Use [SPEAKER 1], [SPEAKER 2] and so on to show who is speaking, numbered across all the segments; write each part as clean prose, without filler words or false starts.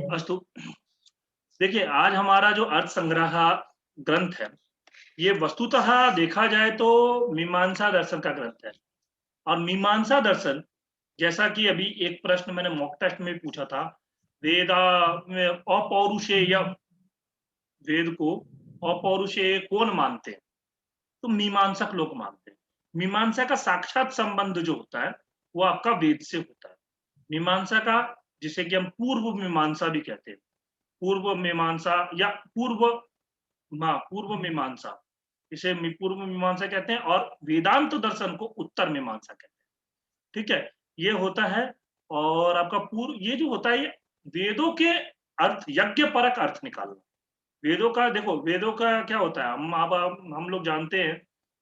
[SPEAKER 1] अस्तु। देखिए, आज हमारा जो अर्थ संग्रह ग्रंथ है, ये वस्तुतः देखा जाए तो मीमांसा दर्शन का ग्रंथ है। और मीमांसा दर्शन, जैसा कि अभी एक प्रश्न मैंने मॉक टेस्ट में पूछा था, वेदा में अपौरुषेय, वेद को अपौरुषेय कौन मानते हैं? तो मीमांसक लोग मानते हैं। मीमांसा का साक्षात संबंध जो होता है वो आपका वेद से होता है। मीमांसा का, जिसे कि हम पूर्व मीमांसा भी कहते हैं, पूर्व मीमांसा या पूर्व मीमांसा, इसे पूर्व मीमांसा कहते हैं, और वेदांत दर्शन को उत्तर मीमांसा कहते हैं। ठीक है, ये होता है। और आपका पूर्व, ये जो होता है, ये वेदों के अर्थ, यज्ञ परक अर्थ निकालना। वेदों का देखो, वेदों का क्या होता है, हम लोग जानते हैं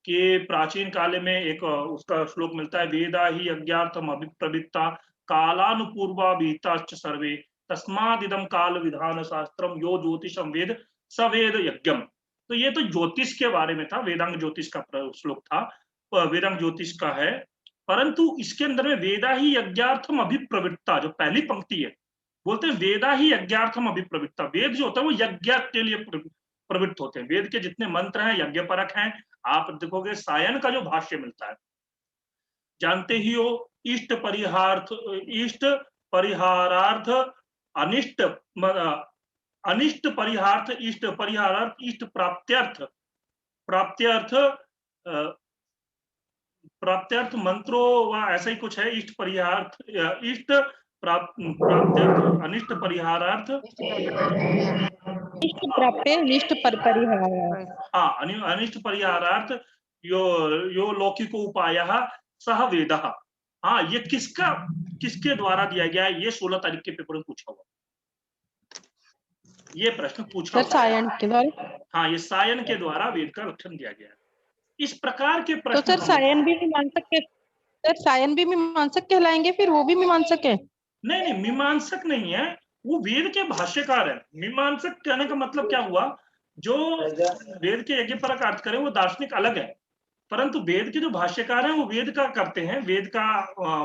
[SPEAKER 1] कि प्राचीन काल में एक उसका श्लोक मिलता है, वेदा ही यज्ञार्थम अभिप्रवृत्ता कालानुपूर्वा विहिताश्च सर्वे तस्मादिदम काल विधान शास्त्रम यो ज्योतिषम वेद सवेद यज्ञम। तो ये तो ज्योतिष के बारे में था, वेदांग ज्योतिष का श्लोक था, वेदांग ज्योतिष का है। परंतु इसके अंदर में वेदा ही यज्ञार्थम अभिप्रवृत्ता, जो पहली पंक्ति है, बोलते हैं वेदा ही यज्ञार्थम अभिप्रवृत्ता। वेद जो होता है वो यज्ञ के लिए प्रवृत्त होते हैं। वेद के जितने मंत्र हैं यज्ञ परक हैं। आप देखोगे सायन का जो भाष्य मिलता है, जानते ही हो, इष्ट परिहार्थ, इष्ट परिहारार्थ, अनिष्ट अनिष्ट परिहार्थ, इष्ट परिहारार्थ, इष्ट प्राप्त्यर्थ, प्राप्त्यर्थ, प्राप्त्यर्थ मंत्रो व ऐसा ही कुछ है, इष्ट परिहार्थ, इष्ट प्राप्त्यर्थ, अनिष्ट परिहारार्थ,
[SPEAKER 2] इष्ट प्राप्य निष्ठ पर परिहार।
[SPEAKER 1] हाँ, अनिष्ट परिहारार्थ यो यो लौकिको उपायः सह वेदः। हाँ, ये किसके द्वारा दिया गया है? ये 16 तारीख के पेपर में पूछा हुआ, ये प्रश्न पूछा हुआ।
[SPEAKER 2] सायन के द्वारा।
[SPEAKER 1] हाँ, ये सायन के द्वारा वेद का लक्षण दिया गया है। इस प्रकार के प्रश्न
[SPEAKER 2] तो सर सायन भी मीमांसक के, सर सायन भी मीमांसक कहलाएंगे, फिर वो भी मीमांसक है?
[SPEAKER 1] नहीं नहीं, मीमांसक नहीं है, वो वेद के भाष्यकार है। मीमांसक कहने का मतलब क्या हुआ, जो वेद के यज्ञ परक अर्थ करें वो दार्शनिक अलग है, परंतु वेद के जो भाष्यकार हैं वो वेद का करते हैं, वेद का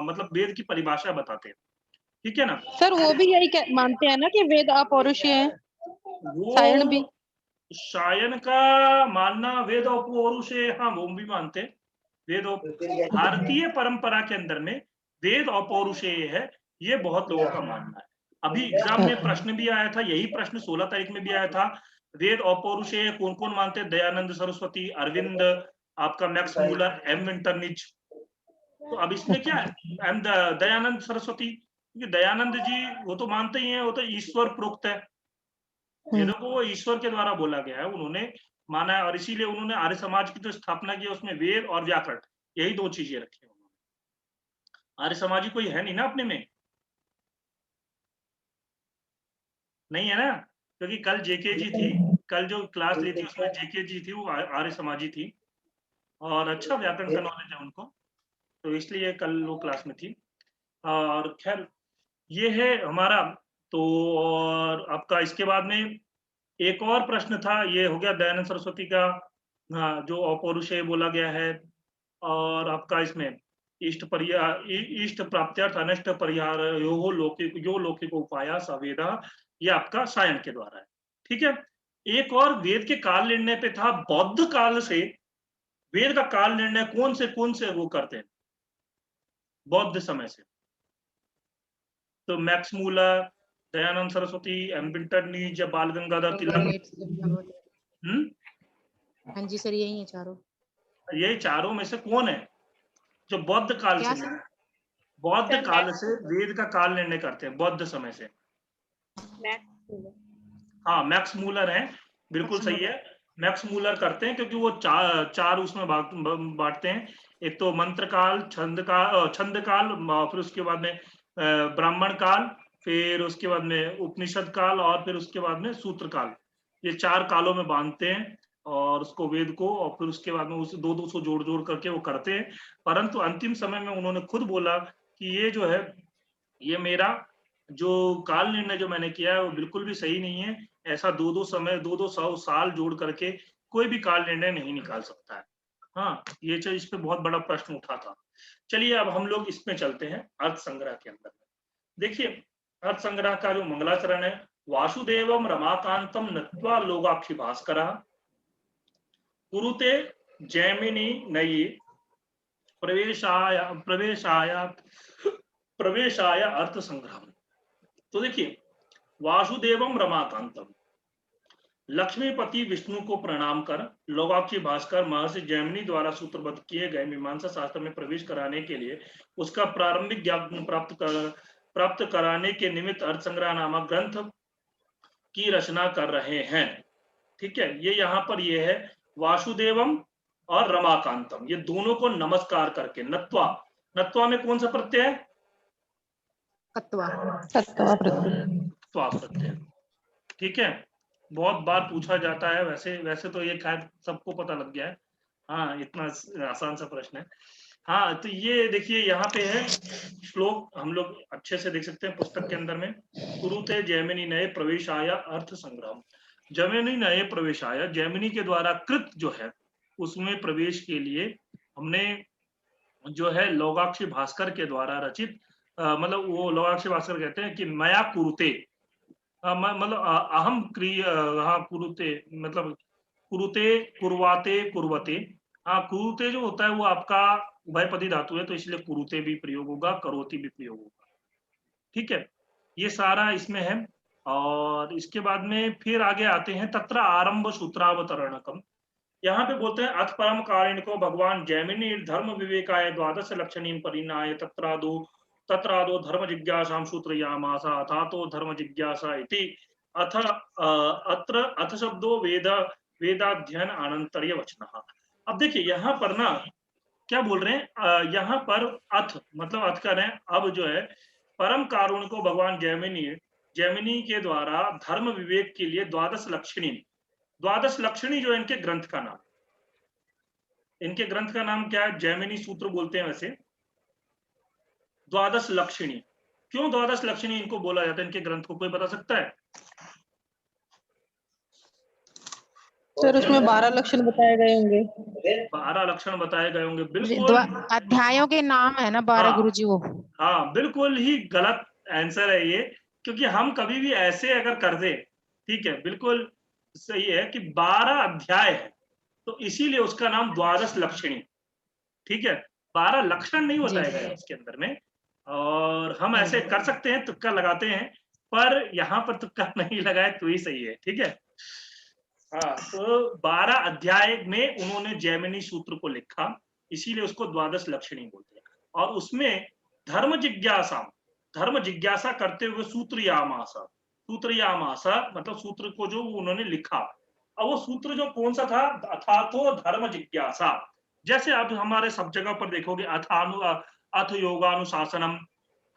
[SPEAKER 1] मतलब वेद की परिभाषा बताते हैं। ठीक है ना?
[SPEAKER 2] सर वो भी यही मानते हैं ना कि वेद अपौरुषीय है, सायन भी।
[SPEAKER 1] वो सायन का मानना वेद अपौरुषेय, हाँ वो भी मानते हैं। वेद भारतीय परंपरा के अंदर में वेद अपौरुषेय है, ये बहुत लोगों का मानना है। अभी एग्जाम में प्रश्न भी आया था, यही प्रश्न 16 तारीख में भी आया था, वेद अपौरुषेय कौन कौन मानते हैं? दयानंद सरस्वती, अरविंद, आपका मैक्स मूलर, एम विंटरनिच। तो अब इसमें क्या है, एम दयानंद सरस्वती, क्योंकि दयानंद जी वो तो मानते ही हैं, वो तो ईश्वर प्रोक्त है, वेदों को वो ईश्वर के द्वारा बोला गया है, उन्होंने माना है, और इसीलिए उन्होंने आर्य समाज की जो स्थापना की है उसमें वेद और व्याकरण, यही दो चीजें रखी हैं। आर्य समाजी कोई है नहीं ना अपने में, नहीं है ना, क्योंकि कल जेके जी थी, कल जो क्लास ली थी उसमें जेके जी थी, वो आर्य समाजी थी, और अच्छा व्याकरण का नॉलेज है उनको, तो इसलिए कल वो क्लास में थी। और खैर ये है हमारा। तो और आपका इसके बाद में एक और प्रश्न था, ये हो गया दयानंद सरस्वती का, हाँ, जो अपौरुषेय बोला गया है। और आपका इसमें इष्ट प्राप्त्यर्थ अनिष्ट परिहार यो लौकिक उपाया सवेदा, ये आपका सायन के द्वारा है। ठीक है, एक और वेद के काल निर्णय पे था, बौद्ध काल से वेद का काल निर्णय कौन से वो करते हैं बौद्ध समय से? तो Max Muller, Dayanand Saraswati, M Winternitz या बाल गंगाधर तिलक।
[SPEAKER 3] हाँ जी सर, यही है चारों।
[SPEAKER 1] ये चारों में से कौन है जो बौद्ध काल से, बौद्ध काल से वेद का काल निर्णय करते हैं, बौद्ध समय से? हाँ, मैक्स मूलर है, बिल्कुल सही है, मैक्स मूलर करते हैं, क्योंकि वो चार उसमें बांटते हैं। एक तो मंत्र काल, छंद काल, फिर उसके बाद में ब्राह्मण काल, फिर उसके बाद में उपनिषद काल, और फिर उसके बाद में सूत्र काल। ये चार कालों में बांधते हैं और उसको वेद को, और फिर उसके बाद में उसे दो दो सौ जोड़ जोड़ करके वो करते हैं। परंतु अंतिम समय में उन्होंने खुद बोला कि ये जो है, ये मेरा जो काल निर्णय जो मैंने किया है वो बिल्कुल भी सही नहीं है। ऐसा दो सौ साल जोड़ करके कोई भी काल निर्णय नहीं निकाल सकता है। हाँ, ये इस पे बहुत बड़ा प्रश्न उठा था। चलिए अब हम लोग इसमें चलते हैं अर्थ संग्रह के अंदर। देखिए, अर्थ संग्रह का जो मंगलाचरण है, वासुदेवम रमाकांतम नत्वा लोगाक्षी भास्कर कुरुते जैमिनी नयी प्रवेशाय अर्थ संग्रह। तो देखिए, वासुदेवम रमाकांतम, लक्ष्मीपति विष्णु को प्रणाम कर लोगाक्षी भास्कर महर्षि जैमिनी द्वारा सूत्रबद्ध किए गए मीमांसा शास्त्र में प्रवेश कराने के लिए उसका प्रारंभिक ज्ञान प्राप्त कराने के निमित्त अर्थ संग्रह नामक ग्रंथ की रचना कर रहे हैं। ठीक है, ये यहाँ पर ये है वासुदेवम और रमाकांतम, ये दोनों को नमस्कार करके, नत्वा, नत्वा में कौन सा प्रत्यय है?
[SPEAKER 3] तत्वा
[SPEAKER 1] प्रत्यय। ठीक है, बहुत बार पूछा जाता है, वैसे तो ये खैर सबको पता लग गया है। हाँ, इतना आसान सा प्रश्न है। हाँ, तो ये देखिए यहाँ पे है श्लोक, हम लोग अच्छे से देख सकते हैं पुस्तक के अंदर में। कुरुते जैमिनी नए प्रवेशाया अर्थ संग्राम, जैमिनी नए प्रवेशाया, जैमिनी के द्वारा कृत जो है उसमें प्रवेश के लिए हमने जो है लोगाक्षी भास्कर के द्वारा रचित, मतलब वो लोगाक्षी भास्कर कहते हैं कि मया कुरुते, मतलब अहम क्रिया, हाँ कुरुते मतलब कुरुते, कुर्वाते, कुर्वते। हाँ, कुरुते जो होता है वो आपका उभयपदी धातु है, तो इसलिए कुरुते भी प्रयोग होगा, करोति भी प्रयोग होगा। ठीक है, ये सारा इसमें है। और इसके बाद में फिर आगे आते हैं तत्र आरंभ सूत्रावतरणकम। यहाँ पे बोलते हैं अथ परम कारिण को भगवान जैमिनी धर्म विवेकाय द्वादश लक्षणीम परिणाय तत्रादो धर्म जिज्ञासां सूत्रयामासा अथातो धर्म जिज्ञासा इति। अथ अत्र अथ शब्दो वेदाध्ययन अनंतर्य वचनः। अब देखिए यहाँ पर ना क्या बोल रहे हैं, यहाँ पर अथ मतलब अथ कर रहे हैं, अब जो है परम कारुण को भगवान जैमिनी के द्वारा धर्म विवेक के लिए द्वादश लक्षणी जो इनके ग्रंथ का नाम, इनके ग्रंथ का नाम क्या है? जैमिनी सूत्र बोलते हैं वैसे। द्वादश लक्षणी, क्यों द्वादश लक्षणी इनको बोला जाता है इनके ग्रंथ को, कोई बता सकता है?
[SPEAKER 2] सर उसमें 12 लक्षण बताए गए होंगे।
[SPEAKER 1] 12 लक्षण बताए गए होंगे, बिल्कुल।
[SPEAKER 3] अध्यायों के नाम है ना 12 गुरुजी वो।
[SPEAKER 1] हाँ, बिल्कुल ही गलत आंसर है ये, क्योंकि हम कभी भी ऐसे अगर कर दे, ठीक है, बिल्कुल सही है कि 12 अध्याय है, तो इसीलिए उसका नाम द्वादश लक्षणी। ठीक है, 12 लक्षण नहीं बताए गए उसके अंदर में, और हम ऐसे कर सकते हैं, तुक्का लगाते हैं, पर यहाँ पर तुक्का नहीं लगाए तो ही सही है। ठीक है, हाँ, तो 12 अध्याय में उन्होंने जैमिनी सूत्र को लिखा, इसीलिए उसको द्वादश लक्षणी बोलते हैं। और उसमें धर्म जिज्ञासा करते हुए सूत्रयामासा मतलब सूत्र को जो उन्होंने लिखा, और वो सूत्र जो कौन सा था? अथातो धर्म जिज्ञासा। जैसे आप हमारे सब जगह पर देखोगे अथ योगानुशासनम,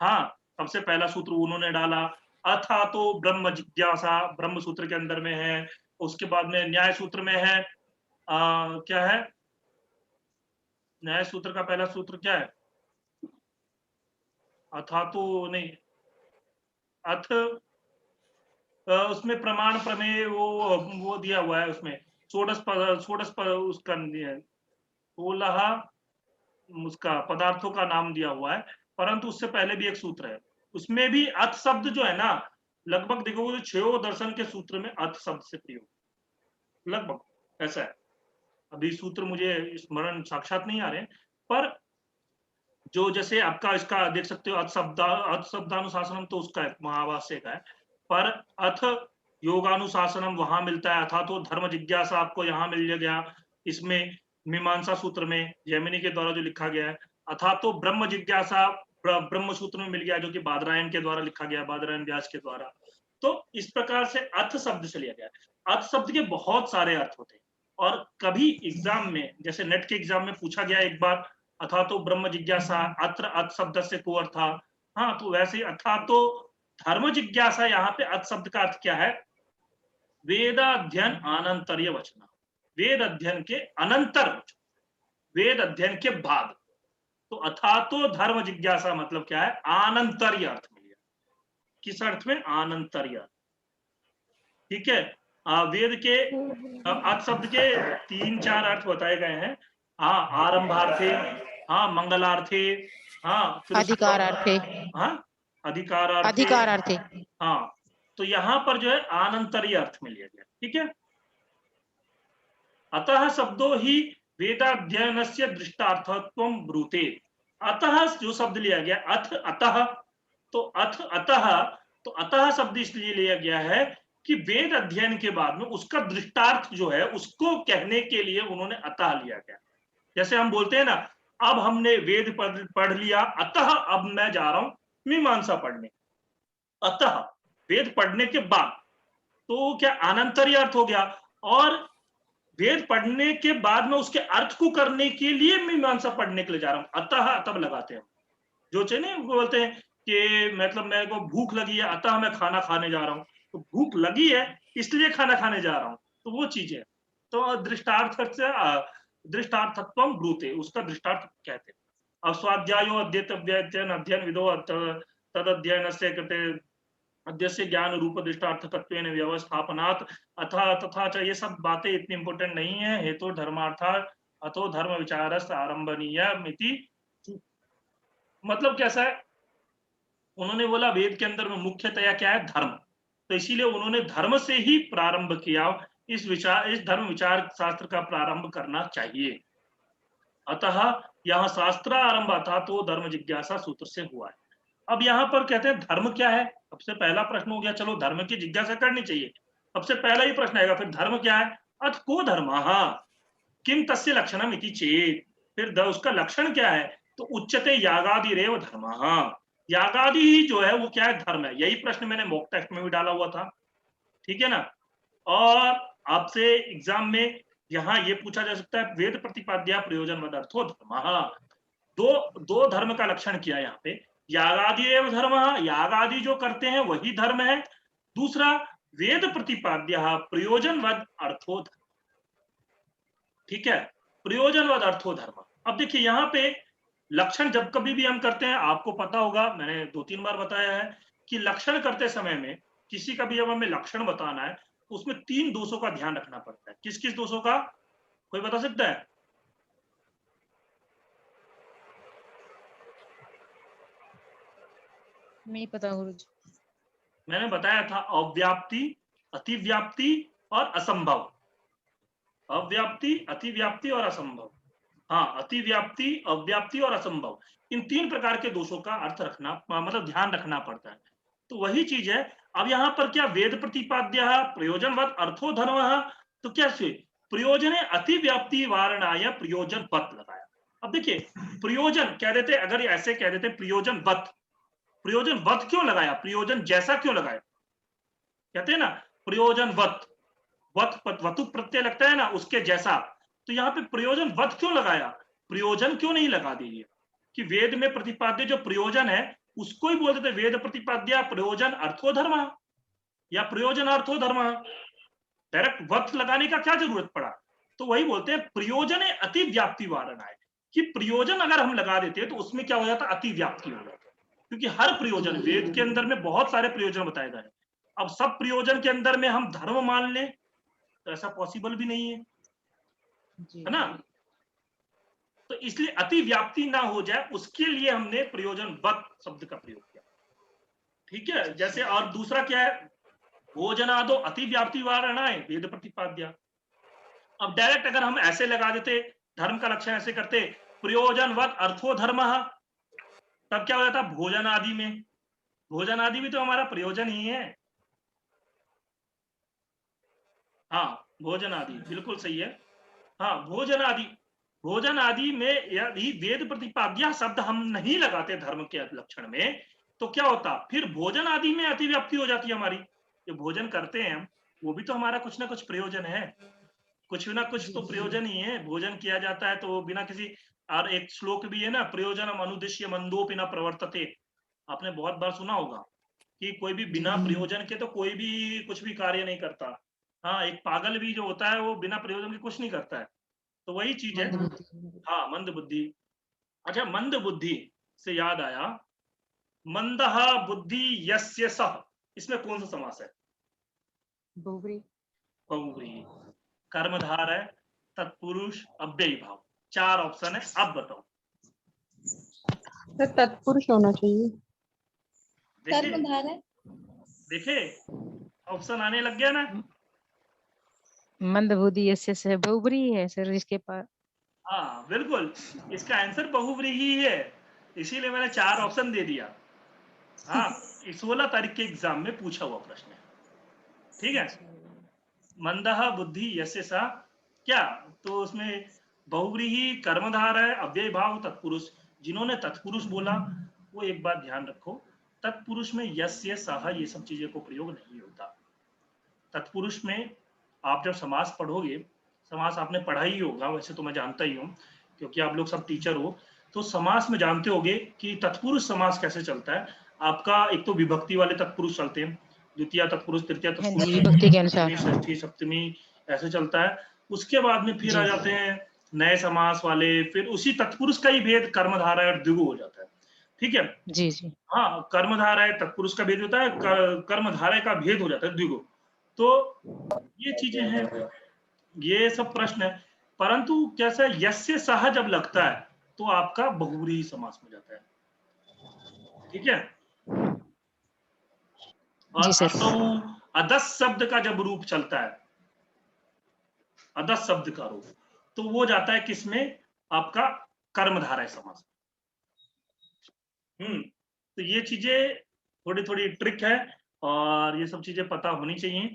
[SPEAKER 1] हाँ, सबसे पहला सूत्र उन्होंने डाला। अथातो ब्रह्म जिज्ञासा, ब्रह्म सूत्र के अंदर में है। उसके बाद में न्याय सूत्र में है, क्या है न्याय सूत्र का पहला सूत्र क्या है? अथातो नहीं, अथ, उसमें प्रमाण प्रमेय वो दिया हुआ है, उसमें षोडश पर उसका 16 उसका पदार्थों का नाम दिया हुआ है, परंतु उससे पहले भी एक सूत्र है, उसमें भी अथ शब्द जो है ना, लगभग देखोगे तो 6 दर्शन के सूत्र में अथ शब्द से प्रयोग, लगभग ऐसा है। अभी सूत्र मुझे स्मरण साक्षात नहीं आ रहे, पर जो जैसे आपका इसका देख सकते हो अथ शब्दानुशासनम, तो उसका है, महाभाष्य का है, पर अथ योगानुशासनम वहां मिलता है। अथा तो धर्म जिज्ञासा आपको यहाँ मिल गया, इसमें मीमांसा सूत्र में जैमिनी के द्वारा जो लिखा गया है। अथा तो ब्रह्म जिज्ञासा ब्रह्म सूत्र में मिल गया, जो कि बादरायण के द्वारा लिखा गया, बादरायण व्यास के द्वारा। तो इस प्रकार से अर्थ शब्द से लिया गया। अर्थ शब्द के बहुत सारे अर्थ होते हैं, और कभी एग्जाम में, जैसे नेट के एग्जाम में पूछा गया एक बार, अथा तो ब्रह्म जिज्ञासा अत्र अर्थ शब्द से को अर्थ था। हाँ, तो वैसे अथा तो धर्म जिज्ञासा, यहाँ पे अर्थ शब्द का अर्थ क्या है? वेदाध्ययन अनंतर्य वचन, वेद अध्ययन के अनंतर, वेद अध्ययन के बाद। तो अथा तो धर्म जिज्ञासा मतलब क्या है? अनंतर्य अर्थ मिल गया। किस अर्थ में? अनंतर्य। ठीक है, वेद के अर्थ शब्द के 3-4 अर्थ बताए गए हैं। हाँ, आरंभार्थे, हाँ, मंगलार्थे, हाँ,
[SPEAKER 3] अधिकारार्थे,
[SPEAKER 1] हाँ, अधिकारार्थे,
[SPEAKER 3] अधिकारार्थे।
[SPEAKER 1] हाँ, तो यहाँ पर जो है आनंतरीय अर्थ में लिया गया, ठीक है। अतः शब्दों ही वेदाध्ययनस्य दृष्टार्थत्वं ब्रूते। अतः जो शब्द लिया गया अतः, तो अतः शब्द इसलिए लिया गया है कि वेद अध्ययन के बाद में उसका दृष्टार्थ जो है उसको कहने के लिए उन्होंने अतः लिया गया। जैसे हम बोलते हैं ना, अब हमने वेद पढ़ लिया, अतः अब मैं जा रहा हूं मीमांसा पढ़ने। अतः वेद पढ़ने के बाद, तो क्या अनंतरीय अर्थ हो गया। और वेद पढ़ने के बाद में उसके अर्थ को करने के लिए मीमांसा पढ़ने के लिए जा रहा हूं, अतः तब लगाते हैं। जो चाहिए बोलते हैं कि मतलब मेरे को भूख लगी है अतः मैं खाना खाने जा रहा हूं, तो भूख लगी है इसलिए खाना खाने जा रहा हूं, तो वो चीज है। तो दृष्टार्थत्वम ब्रूते, उसका दृष्टार्थ कहते हैं। अब स्वाध्यायो अध्ययन विदो तद अध्ययन से कहते अध्यस्य ज्ञान रूप दृष्टार्थकत्वेन व्यवस्थापनात् अथा तथा च, ये सब बातें इतनी इंपॉर्टेंट नहीं है। हेतु धर्मार्था अतो धर्म विचारस्त आरंभनीय मिति, मतलब कैसा है, उन्होंने बोला वेद के अंदर में मुख्यतया क्या है, धर्म, तो इसीलिए उन्होंने धर्म से ही प्रारंभ किया। इस धर्म विचार शास्त्र का प्रारंभ करना चाहिए। अतः यहाँ शास्त्र आरंभ था तो धर्म जिज्ञासा सूत्र से हुआ है। अब यहाँ पर कहते हैं धर्म क्या है। सबसे पहला प्रश्न हो गया, चलो धर्म की जिज्ञासा करनी चाहिए, सबसे पहला ही प्रश्न आएगा, फिर धर्म क्या है। अथ को धर्म किम तस्य लक्षणम इति चेत, फिर उसका लक्षण क्या है, तो उच्चते यागादिरेव धर्म, यागादि ही जो है वो क्या है, धर्म है। यही प्रश्न मैंने मॉक टेस्ट में भी डाला हुआ था, ठीक है ना। और आपसे एग्जाम में यहाँ ये पूछा जा सकता है, वेद प्रतिपाद्या प्रयोजन वदर्थो धर्म, दो धर्म का लक्षण किया यहाँ पे। यागादि एवं धर्म, यागादि जो करते हैं वही धर्म है। दूसरा वेद प्रतिपाद्य प्रयोजनवद अर्थो धर्म, ठीक है, प्रयोजनवद अर्थो धर्म। अब देखिए यहाँ पे लक्षण जब कभी भी हम करते हैं, आपको पता होगा, मैंने 2-3 बार बताया है कि लक्षण करते समय में किसी का भी जब हमें लक्षण बताना है तो उसमें 3 दोषों का ध्यान रखना पड़ता है। किस किस दोषों का, कोई बता सकता है?
[SPEAKER 3] नहीं पता गुरुजी।
[SPEAKER 1] मैंने बताया था अव्याप्ति, अतिव्याप्ति और असंभव। अव्याप्ति, अतिव्याप्ति और असंभव, हाँ, अतिव्याप्ति, अव्याप्ति और असंभव, इन 3 प्रकार के दोषों का अर्थ रखना, मतलब ध्यान रखना पड़ता है। तो वही चीज है। अब यहाँ पर क्या वेद प्रतिपाद्य प्रयोजनवत अर्थो धर्म, तो क्या से प्रयोजने अतिव्याप्ति वारणाय प्रयोजन वत लगाया। अब देखिए प्रयोजन कह देते, अगर ऐसे कह देते प्रयोजन वत, प्रयोजन वत क्यों लगाया, प्रयोजन जैसा क्यों लगाया, कहते हैं ना प्रयोजन वत, वतु प्रत्यय लगता है ना उसके जैसा, तो यहाँ पे प्रयोजन वत क्यों लगाया, प्रयोजन क्यों नहीं लगा दीजिए कि वेद में प्रतिपाद्य जो प्रयोजन है उसको ही बोल देते वेद प्रतिपाद्य प्रयोजन अर्थो धर्म या प्रयोजन अर्थो धर्म, डायरेक्ट वत लगाने का क्या जरूरत पड़ा। तो वही बोलते हैं प्रयोजन अतिव्याप्ति वारण है, कि प्रयोजन अगर हम लगा देते तो उसमें क्या हो जाता, अतिव्याप्ति हो जाता, क्योंकि हर प्रयोजन वेद के अंदर में बहुत सारे प्रयोजन बताए गए। अब सब प्रयोजन के अंदर में हम धर्म मान लें तो ऐसा पॉसिबल भी नहीं है ना। तो इसलिए अतिव्याप्ति ना हो जाए उसके लिए हमने प्रयोजन वत शब्द का प्रयोग किया, ठीक है। जैसे और दूसरा क्या है, भोजनादो अतिव्याप्ति वारणाय वेद प्रतिपाद्य। अब डायरेक्ट अगर हम ऐसे लगा देते, धर्म का लक्षण ऐसे करते प्रयोजनवत अर्थो धर्म, तब क्या हो जाता, भोजन आदि में, भोजन आदि भी तो हमारा प्रयोजन ही है, हाँ भोजन आदि बिल्कुल सही है, हाँ भोजन आदि, भोजन आदि में यदि वेद प्रतिपाद्य शब्द हम नहीं लगाते धर्म के लक्षण में तो क्या होता, फिर भोजन आदि में अतिव्याप्ति हो जाती है हमारी। जो भोजन करते हैं हम वो भी तो हमारा कुछ ना कुछ प्रयोजन है, कुछ ना कुछ तो प्रयोजन ही है। भोजन किया जाता है तो बिना किसी, और एक श्लोक भी है ना, प्रयोजनम अनुद्देश्य मंदोपि न प्रवर्तते, आपने बहुत बार सुना होगा कि कोई भी बिना प्रयोजन के तो कोई भी कुछ भी कार्य नहीं करता। हाँ, एक पागल भी जो होता है वो बिना प्रयोजन के कुछ नहीं करता है, तो वही चीज है। हाँ मंद बुद्धि। अच्छा, मंद बुद्धि से याद आया, मंदः बुद्धि यस्य सः, इसमें कौन सा समास है,
[SPEAKER 3] बहुव्रीहि।
[SPEAKER 1] बहुव्रीहि, कर्मधार है, तत्पुरुष, अव्ययी भाव, 4 ऑप्शन है, अब बताओ।
[SPEAKER 2] तो तत्पुरुष होना चाहिए।
[SPEAKER 1] देखिए देखे ऑप्शन आने लग गया ना।
[SPEAKER 3] मंदबुद्धि यस्य से बहुब्री है सर इसके पास।
[SPEAKER 1] हाँ बिल्कुल, इसका आंसर बहुव्रीहि ही है, इसीलिए मैंने 4 ऑप्शन दे दिया। हाँ, 16 तारीख के एग्जाम में पूछा हुआ प्रश्न है, ठीक है। मंदः बुद्धि यस्य सा, क्या तो उसमें बहुव्रीहि, कर्मधार है, अव्यय भाव, तत्पुरुष। जिन्होंने तत्पुरुष बोला वो एक बात ध्यान रखो, तत्पुरुष में यस्य सह ये सब चीजें को प्रयोग नहीं होता। तत्पुरुष में आप जब समास पढ़ोगे, समास आपने पढ़ा ही होगा, वैसे तो मैं जानता ही हूँ क्योंकि आप लोग सब टीचर हो, तो समास में जानते होगे कि तत्पुरुष समास कैसे चलता है। आपका एक तो विभक्ति वाले तत्पुरुष चलते हैं, द्वितीय तत्पुरुष, तृतीय
[SPEAKER 3] हाँ जी,
[SPEAKER 1] तत्पुरुष,
[SPEAKER 3] विभक्ति के अनुसार।
[SPEAKER 1] पंचमी, षष्ठी, सप्तमी, ऐसे चलता है। उसके बाद में फिर
[SPEAKER 3] जी।
[SPEAKER 1] आ जाते हैं नए समास वाले, फिर उसी तत्पुरुष का ही भेद कर्मधारय और द्विगु हो जाता है, ठीक है।
[SPEAKER 3] जी जी।
[SPEAKER 1] हाँ, कर्मधारय तत्पुरुष का भेद होता है, कर्मधारय का भेद हो जाता है द्विगु। तो ये चीजें हैं, ये सब प्रश्न है। परंतु कैसा यस्य सह जब लगता है तो आपका बहुव्रीहि समास में जाता है, ठीक है। और
[SPEAKER 3] जी सर।
[SPEAKER 1] असौ अदस शब्द का जब रूप चलता है, अदस शब्द का रूप, तो वो जाता है किसमें, आपका कर्मधारय समास। तो ये चीजें थोड़ी थोड़ी ट्रिक है और ये सब चीजें पता होनी चाहिए।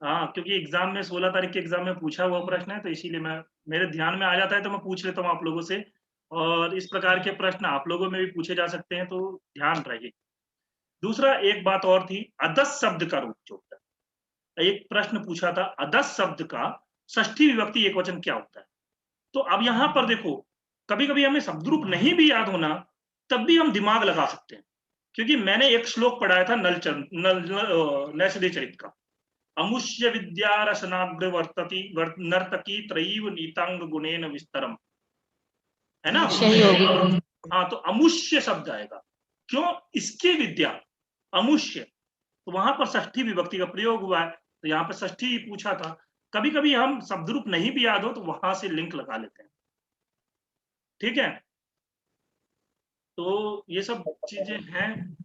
[SPEAKER 1] हाँ, क्योंकि एग्जाम में 16 तारीख के एग्जाम में पूछा हुआ प्रश्न है, तो इसीलिए मैं मेरे ध्यान में आ जाता है तो मैं पूछ लेता हूँ आप लोगों से। और इस प्रकार के प्रश्न आप लोगों में भी पूछे जा सकते हैं, तो ध्यान रहे। दूसरा एक बात और थी, अदस शब्द का रूप जो होता है। एक प्रश्न पूछा था, अदस शब्द का षष्ठी विभक्ति एकवचन क्या होता है। तो अब यहाँ पर देखो, कभी कभी हमें शब्द रूप नहीं भी याद होना, तब भी हम दिमाग लगा सकते हैं, क्योंकि मैंने एक श्लोक पढ़ाया था नैषधि चरित का, अमुष्य विद्या रसनाग्र वर्तती नर्तकी त्रयीव नीतांग गुणेन विस्तरम, है ना।
[SPEAKER 3] सही होगी।
[SPEAKER 1] हाँ, तो अमुष्य शब्द आएगा, क्यों, इसकी विद्या अमुष्य, तो वहां पर षष्ठी विभक्ति का प्रयोग हुआ है, तो यहाँ पर षष्ठी ही पूछा था। कभी कभी हम शब्द रूप नहीं भी याद हो तो वहां से लिंक लगा लेते हैं, ठीक है। तो ये सब चीजें हैं।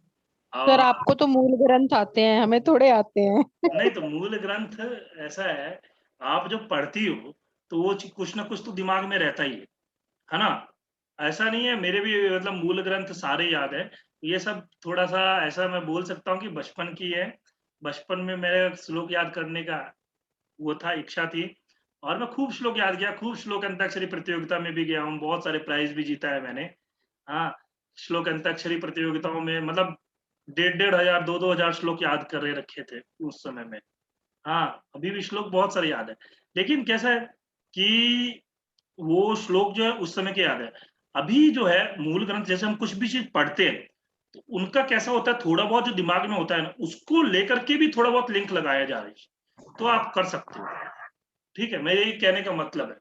[SPEAKER 2] सर आपको तो मूल ग्रंथ आते हैं, हमें थोड़े आते हैं।
[SPEAKER 1] नहीं तो मूल ग्रंथ ऐसा है, आप जब पढ़ती हो तो वो कुछ ना कुछ तो दिमाग में रहता ही है ना। ऐसा नहीं है, मेरे भी मतलब मूल ग्रंथ सारे याद है। ये सब थोड़ा सा ऐसा मैं बोल सकता हूँ कि बचपन की है, बचपन में मेरे श्लोक याद करने का वो था, इच्छा थी, और मैं खूब श्लोक याद किया, खूब श्लोक अंताक्षरी प्रतियोगिता में भी गया हूँ, बहुत सारे प्राइज भी जीता है मैंने। हाँ, श्लोक अंताक्षरी प्रतियोगिताओं में मतलब 1,500 2,000 श्लोक याद कर रखे थे उस समय में। हाँ, अभी भी श्लोक बहुत सारे याद है, लेकिन कैसा है कि वो श्लोक जो है उस समय के याद है। अभी जो है मूल ग्रंथ, जैसे हम कुछ भी चीज पढ़ते हैं तो उनका कैसा होता है, थोड़ा बहुत जो दिमाग में होता है ना, उसको लेकर के भी थोड़ा बहुत लिंक लगाया जा रहा है, तो आप कर सकते हो, ठीक है। मेरे ये कहने का मतलब है।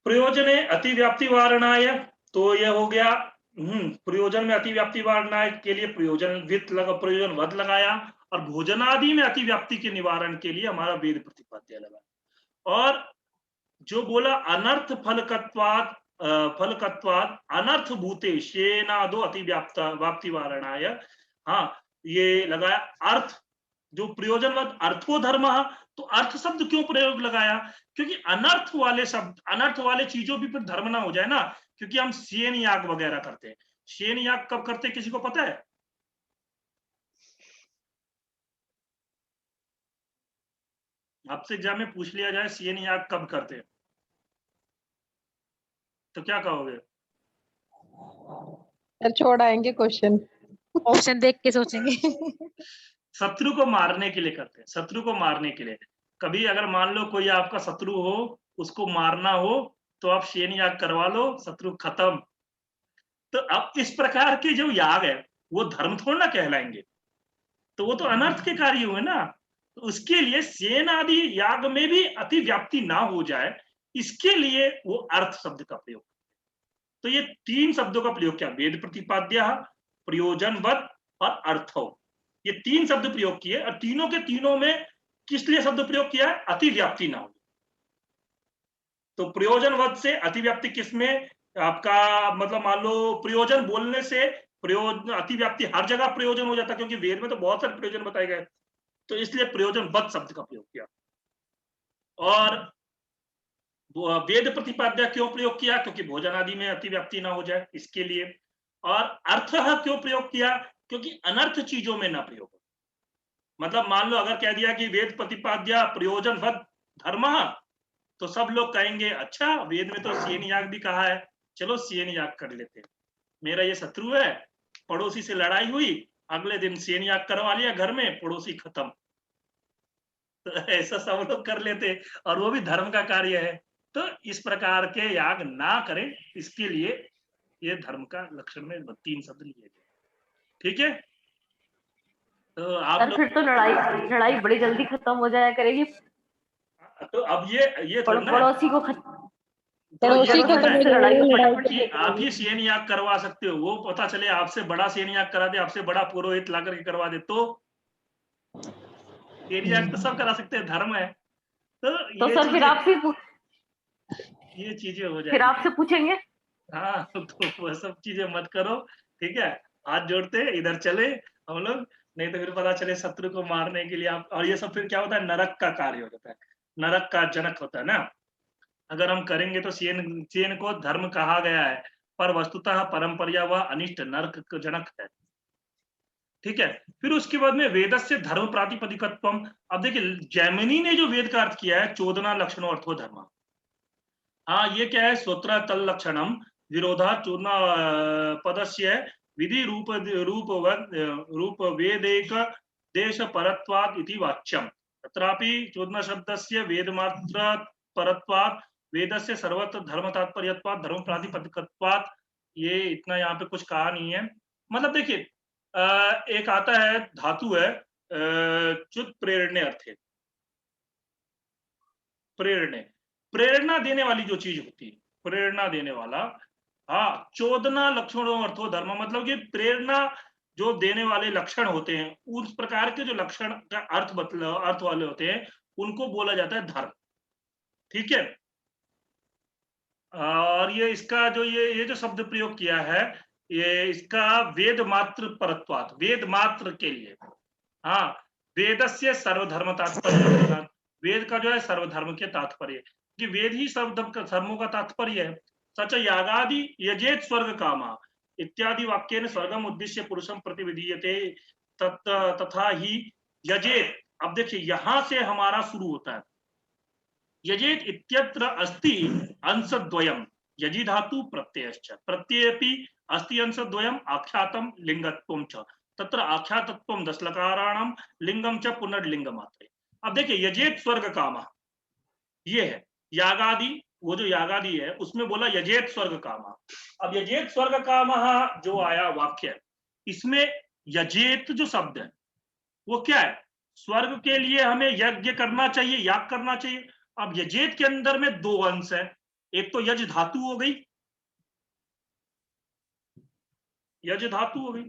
[SPEAKER 1] प्रयोजने अतिव्याप्ति वारणाय, तो यह हो गया, प्रयोजन में अतिव्याप्ति वारणाय के लिए प्रयोजन वित्त लगा, प्रयोजन वध लगाया, और भोजनादि में अतिव्याप्ति के निवारण के लिए हमारा वेद प्रतिपाद्य लगा। और जो बोला अनर्थ फलकत्वाद, फलकत्वाद अनर्थ भूते शेनादो अतिव्याप्त व्याप्ति वारणाय, हाँ ये लगाया अर्थ, जो प्रयोजनवद अर्थो धर्म, तो अर्थ शब्द क्यों प्रयोग लगाया, क्योंकि अनर्थ वाले शब्द, अनर्थ वाले चीजों भी फिर धर्म ना हो जाए ना, क्योंकि हम शेन याग वगैरह करते हैं। शेन याग कब करते हैं, किसी को पता है। आपसे एग्जाम में पूछ लिया जाए शेन याग कब करते हैं, तो क्या कहोगे।
[SPEAKER 2] सर छोड़ आएंगे क्वेश्चन।
[SPEAKER 3] ऑप्शन देख के सोचेंगे।
[SPEAKER 1] शत्रु को मारने के लिए करते हैं, शत्रु को मारने के लिए। कभी अगर मान लो कोई आपका शत्रु हो, उसको मारना हो, तो आप शेन याग करवा लो, शत्रु खत्म। तो अब इस प्रकार के जो याग है वो धर्म थोड़ा ना कहलाएंगे, तो वो तो अनर्थ के कार्य हुए ना। तो उसके लिए सेन आदि याग में भी अति व्याप्ति ना हो जाए, इसके लिए वो अर्थ शब्द का प्रयोग। तो ये 3 शब्दों का प्रयोग किया, वेद प्रतिपाद्य, प्रयोजनवत और अर्थो, ये 3 शब्द प्रयोग किए, और तीनों के तीनों में किस लिए शब्द प्रयोग किया है, अतिव्याप्ति ना हो। तो प्रयोजनवत से अतिव्याप्ति किसमें, आपका मतलब मान लो प्रयोजन बोलने से प्रयोजन अतिव्याप्ति हर जगह प्रयोजन हो जाता है, क्योंकि वेद में तो बहुत सारे प्रयोजन बताए गए, तो इसलिए प्रयोजनवत शब्द का प्रयोग किया। और वेद प्रतिपाद्य क्यों प्रयोग किया, क्योंकि भोजन आदि में अतिव्याप्ति ना हो जाए इसके लिए। और अर्थ क्यों प्रयोग किया, क्योंकि अनर्थ चीजों में ना प्रयोग हो। मतलब मान लो अगर कह दिया कि वेद प्रतिपाद्य प्रयोजनवत धर्म, तो सब लोग कहेंगे अच्छा वेद में तो सेन याग भी कहा है, चलो सेन याग कर लेते हैं। मेरा ये शत्रु है, पड़ोसी से लड़ाई हुई, अगले दिन सेन याग करवा लिया घर में, पड़ोसी खत्म। तो ऐसा सब लोग कर लेते, और वो भी धर्म का कार्य है। तो इस प्रकार के याग ना करें, इसके लिए ये धर्म का लक्षण में 3 शब्द लिए गए। ठीक है, तो आप
[SPEAKER 4] सर फिर तो लड़ाई बड़ी जल्दी खत्म हो जाया करेगी।
[SPEAKER 1] तो अब ये थोड़ा ना
[SPEAKER 4] पड़ोसी को
[SPEAKER 1] तो ये
[SPEAKER 3] पड़ोसी
[SPEAKER 1] थोड़ा
[SPEAKER 3] खत्म
[SPEAKER 1] ना
[SPEAKER 3] हो जाएगी,
[SPEAKER 1] कि आप ही सेन याग करवा सकते हो, वो पता चले आपसे बड़ा सेन याग करा दे, आपसे बड़ा पुरोहित ला करके करवा दे, तो सेन याग तो सब करा सकते हैं, धर्म है। तो ये
[SPEAKER 4] सर फिर आपसे
[SPEAKER 1] ये चीजें हो
[SPEAKER 4] फिर
[SPEAKER 1] जाएगी।
[SPEAKER 4] आपसे पूछेंगे।
[SPEAKER 1] हाँ, तो वो सब चीजें मत करो, ठीक है। हाथ जोड़ते इधर चले हम लोग, नहीं तो फिर पता चले शत्रु को मारने के लिए आप, और ये सब फिर क्या होता है, नरक का कार्य हो जाता है, नरक का जनक होता है ना। अगर हम करेंगे तो सेन को धर्म कहा गया है, पर वस्तुतः परंपरा व अनिष्ट नरक जनक है। ठीक है, फिर उसके बाद में वेदस्य धर्म प्रातिपदिकत्वम। अब देखिए जैमिनी ने जो वेद का अर्थ किया है, चोदना लक्षणों अर्थो धर्म। हाँ, ये क्या है, सूत्र तल लक्षणम विरोधा चूर्ण पदस्य विधि रूप वेदेक देश परत्वाद इति वाच्यम। तत्रापि चोदना शब्दस्य वेद मात्र परत्वाद वेदस्य सर्वत्र धर्म तात्पर्यत्वाद धर्म प्रातिपदिकत्वाद। ये इतना यहाँ पे कुछ कहा नहीं है। मतलब देखिए एक आता है धातु है च्युत प्रेरणे अर्थे, प्रेरणे प्रेरणा देने वाली जो चीज होती है, प्रेरणा देने वाला। हाँ, चोदना लक्षणों अर्थो धर्म, मतलब कि प्रेरणा जो देने वाले लक्षण होते हैं, उस प्रकार के जो लक्षण का अर्थ वाले होते हैं, उनको बोला जाता है धर्म। ठीक है, और ये इसका जो ये जो शब्द प्रयोग किया है, ये इसका वेद मात्र परत्वात्, वेद मात्र के लिए। हाँ, वेदस्य सर्वधर्म तात्पर्य, वेद का जो है सर्वधर्म के तात्पर्य, कि वेद ही सर्वधर्मों का तात्पर्य है। सच यागादि यजेत स्वर्ग कामा इत्यादि वाक्येन स्वर्गम उद्देश्य पुरुषम प्रतिविधीयते तथा ही यजेत। अब देखिए यहां से हमारा शुरू होता है, यजेत इत्यत्र अस्ति अंशद्वयम्, यजि धातु प्रत्ययश्च, प्रत्ययेपि अस्ति अंशद्वयम् आख्यातम लिंगत्वं च, तत्र आख्यातत्वं 10 लकाराणाम लिंगम च पुनर्लिंग मात्रे। अब देखिए यजेत स्वर्ग कामा, ये है यागादि, वो जो यागादि है उसमें बोला यजेत स्वर्ग कामा। अब यजेत स्वर्ग कामा जो आया वाक्य, इसमें यजेत जो शब्द है वो क्या है, स्वर्ग के लिए हमें यज्ञ करना चाहिए, याग करना चाहिए। अब यजेत के अंदर में 2 अंश है, एक तो यज धातु हो गई, यज धातु हो गई,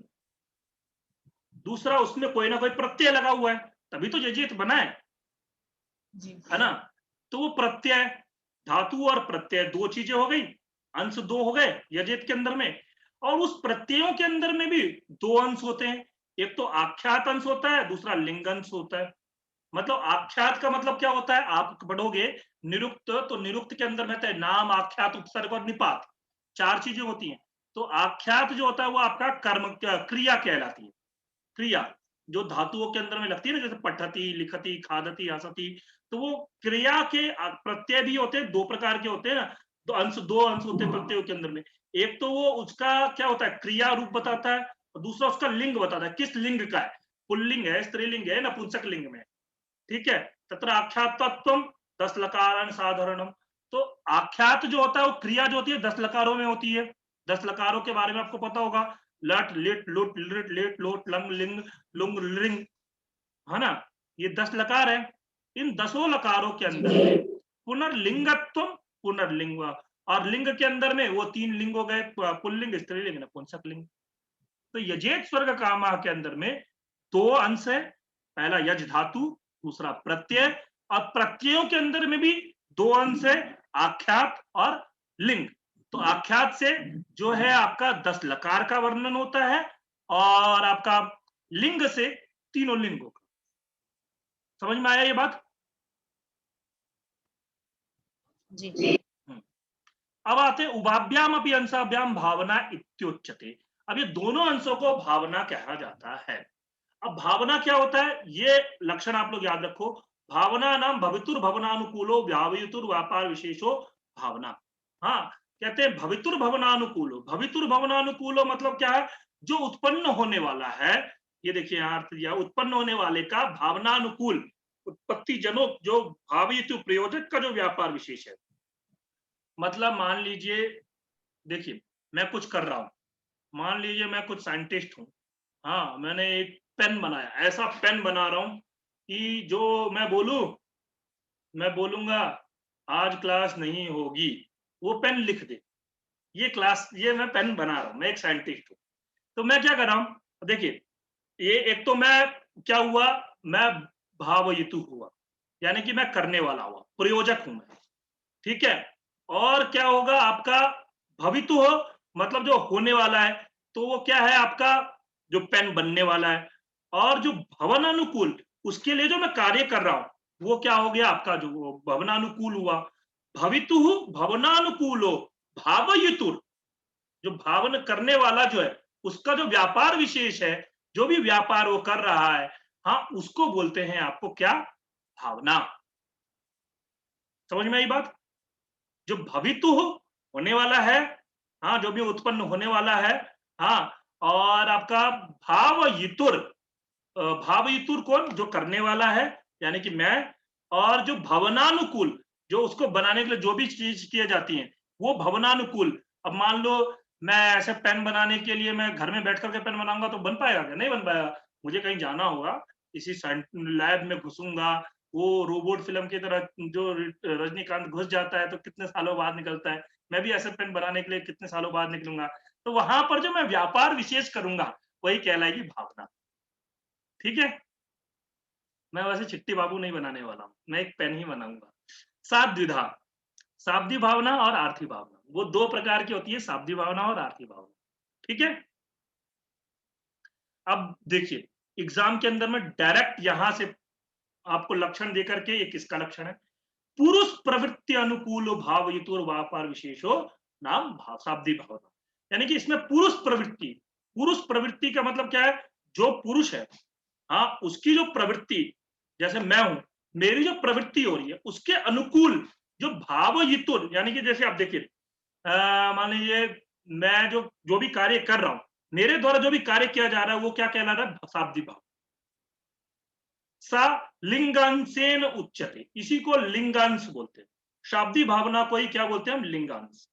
[SPEAKER 1] दूसरा उसमें कोई ना कोई प्रत्यय लगा हुआ है, तभी तो यजेत बना है ना। तो वो प्रत्यय, धातु और प्रत्यय 2 चीजें हो गई, अंश 2 हो गए यजेत के अंदर में। और उस प्रत्ययों के अंदर में भी 2 अंश होते हैं, एक तो आख्यात अंश होता है, दूसरा लिंग अंश होता है। मतलब आख्यात का मतलब क्या होता है, आप पढ़ोगे निरुक्त, तो निरुक्त के अंदर रहता है नाम, आख्यात, उपसर्ग और निपात, 4 चीजें होती हैं। तो आख्यात जो होता है वो आपका कर्म क्रिया कहलाती है, क्रिया जो धातुओं के अंदर में लगती है ना, जैसे पठती, लिखती, खादती, हसती, तो वो क्रिया के प्रत्यय भी होते हैं, 2 प्रकार के होते हैं ना। तो अंश 2 अंश होते हैं प्रत्ययों के अंदर में, एक तो वो उसका क्या होता है क्रिया रूप बताता है, और दूसरा उसका लिंग बताता है, किस लिंग का है, पुल्लिंग है, स्त्रीलिंग है, नपुंसक लिंग में। ठीक है, तत्र आख्यातत्वम 10 लकारान साधारणम। तो आख्यात जो होता है वो क्रिया जो होती है 10 लकारों में होती है। 10 लकारों के बारे में आपको पता होगा, लट लिट लुट लिट लेट लोट लंग लिंग लुंग लिंग, है ना, ये 10 लकार है। इन 10 लकारों के अंदर पुनर्लिंगत्व, पुनर्लिंग, और लिंग के अंदर में वो 3 लिंग हो गए, पुल्लिंग, स्त्रीलिंग, नपुंसक लिंग। तो यजेत स्वर्ग कामा के अंदर में 2 अंश है, पहला यज धातु, दूसरा प्रत्यय, और प्रत्ययों के अंदर में भी 2 अंश है, आख्यात और लिंग। तो आख्यात से जो है आपका 10 लकार का वर्णन होता है और आपका लिंग से तीनों लिंगों का। समझ में आया ये बात?
[SPEAKER 3] जी।
[SPEAKER 1] अब आते उभाभ्याम अपि अंशाभ्याम भावना इत्युच्यते। अब ये दोनों अंशों को भावना कहा जाता है। अब भावना क्या होता है, ये लक्षण आप लोग याद रखो। भावना नाम भवितुर भवनानुकूलो व्यावयुतुर व्यापार विशेषो भावना। हाँ, कहते हैं भवितुर भवनानुकूलो। भवितुर भवनानुकूलो मतलब क्या है, जो उत्पन्न होने वाला है। ये देखिए यहाँ अर्थ दिया, उत्पन्न होने वाले का भावनानुकूल, उत्पत्ति जनक जो भावयुतु प्रयोजक का जो व्यापार विशेष है। मतलब मान लीजिए, देखिए मैं कुछ कर रहा हूं, मान लीजिए मैं कुछ साइंटिस्ट हूं, हाँ मैंने एक पेन बनाया, ऐसा पेन बना रहा हूं कि जो मैं बोलूंगा आज क्लास नहीं होगी, वो पेन लिख दे। ये मैं पेन बना रहा हूं, मैं एक साइंटिस्ट हूं। तो मैं क्या कर रहा हूं, देखिए ये एक तो मैं क्या हुआ, मैं भावयुतु हुआ, यानी कि मैं करने वाला हुआ, प्रयोजक हूं मैं, ठीक है। और क्या होगा आपका, भवितु हो मतलब जो होने वाला है, तो वो क्या है आपका, जो पेन बनने वाला है। और जो भवन अनुकूल, उसके लिए जो मैं कार्य कर रहा हूं, वो क्या हो गया आपका, जो भवनानुकूल हुआ। भवितु भवनानुकूलो भावयुतुर, जो भावन करने वाला जो है, उसका जो व्यापार विशेष है, जो भी व्यापार वो कर रहा है, हाँ उसको बोलते हैं आपको क्या, भावना। समझ में आई बात? जो भवितु होने वाला है, हाँ जो भी उत्पन्न होने वाला है, हाँ। और आपका भावयुतुर, भावयुतुर कौन, जो करने वाला है यानी कि मैं। और जो भवनानुकूल, जो उसको बनाने के लिए जो भी चीज की जाती है, वो भवनानुकूल। अब मान लो मैं ऐसे पेन बनाने के लिए मैं घर में बैठ करके पेन बनाऊंगा तो बन पाएगा क्या? नहीं बन पाएगा। मुझे कहीं जाना होगा, किसी लैब में घुसूंगा, वो रोबोट फिल्म की तरह जो रजनीकांत घुस जाता है तो कितने सालों बाद निकलता है, मैं भी ऐसे पेन बनाने के लिए कितने सालों बाद निकलूंगा। तो वहां पर जो मैं व्यापार विशेष करूंगा, वही कहलाएगी भावना। ठीक है, मैं वैसे चिट्टी बाबू नहीं बनाने वाला हूं, मैं एक पेन ही बनाऊंगा। सात द्विधा, शाब्दी भावना और आर्थी भावना, वो दो प्रकार की होती है, शाब्दी भावना और आर्थी भावना। ठीक है। अब देखिए एग्जाम के अंदर में डायरेक्ट यहां से आपको लक्षण देकर के, ये किसका लक्षण है, पुरुष प्रवृत्ति अनुकूल भावयुतुर व्यापार विशेषो नाम शाब्दी भावना। यानी कि इसमें पुरुष प्रवृत्ति का मतलब क्या है, जो पुरुष है, हाँ उसकी जो प्रवृत्ति, जैसे मैं हूं, मेरी जो प्रवृत्ति हो रही है उसके अनुकूल जो भावयुतुर, यानी कि जैसे आप देखिए मान लीजिए मैं जो भी कार्य कर रहा हूं, मेरे द्वारा जो भी कार्य किया जा रहा है, वो क्या कहला रहा है, शाब्दी भाव। सा लिंगांशेन उच्यते, इसी को लिंगांश बोलते हैं। शाब्दी भावना को ही क्या बोलते हैं हम, लिंगांश।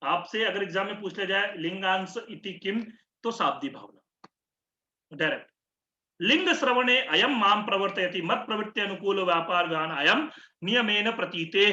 [SPEAKER 1] आपसे अगर एग्जाम में पूछ लिया जाए लिंगांश इति किम, तो शाब्दी भावना डायरेक्ट। लिंग श्रवणे अयम माम प्रवर्तयति मत प्रवृत्ति अनुकूल व्यापार ज्ञान अयम नियमेन प्रतीते।